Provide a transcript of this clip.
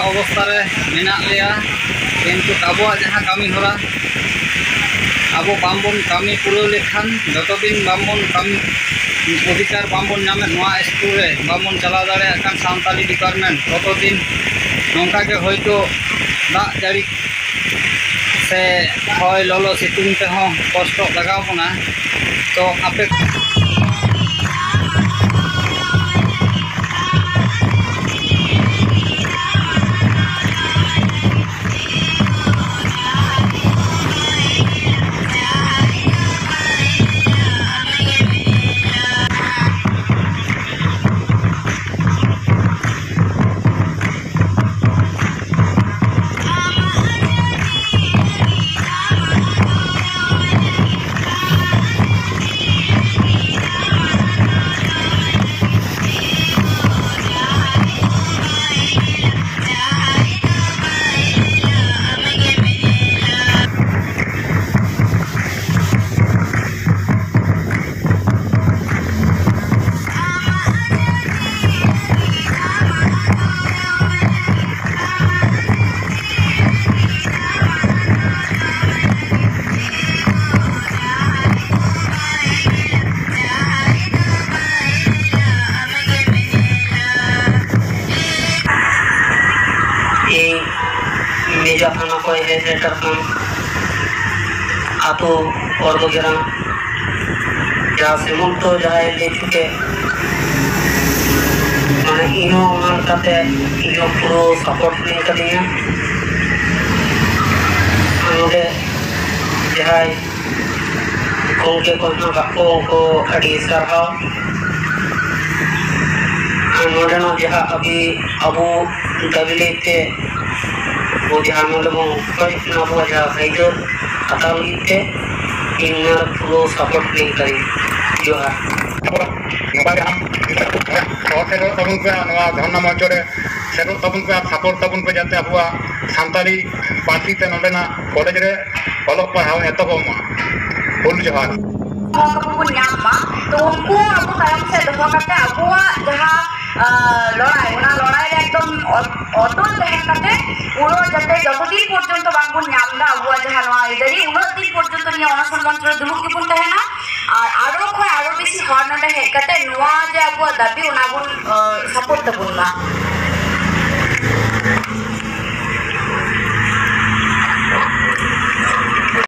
अवस्था रे मेना लिया किंतु आबोआ जहां कामी होला अब बामबन कामी पुरो लेखान जतो दिन बामबन कामी अधिकार बामबन नामे नोआ स्कूल रे बामबन चला दाड़े अकान सानताली डिपार्टमेंट ततो दिन नोंका के होयतो दाग जारी से होय ललो सितुंग ते हो कष्ट लगाव बना तो आपे मेजा थाना को हेडर खान आतो और वगैरह जहाँ से मुक्त तो जाए ले चुके माने इनो मान करते इनो पूरा सपोर्ट नहीं करनी है उनके जहाँ उनके को अड़ी सरहा उन्होंने ना जहाँ अभी अबू दबले थे वो जहाँ लोगों को इतना वो जहाँ फाइटर अताल इतने इन्हें पूरा सपोर्ट नहीं करी जो है मोबाइल हम और से तबुन पे नवा धरना मंचरे से तबुन पे सपोर्ट तबुन पे जाते अबुआ सानताली पार्टी ते नोडेना कॉलेज रे ऑलोक पढ़ाओ एतबमा हुल जोहार तो उनको अब तायम से दफा करते अबुआ जहाँ लड़ाई एकदम अटल तहन करते पुरो जते जतदिन पर्यंत बांगबन नामदा अबुआ जहाँ इधरी उन्नत दिन पर्यंत निया अनशन मंच रे दुलुक किबन तहना और आरो खय आरो बेसी हर नडे हे कते नुआ जे अबुआ दाबी उनाबन सपोर्ट तबुन मा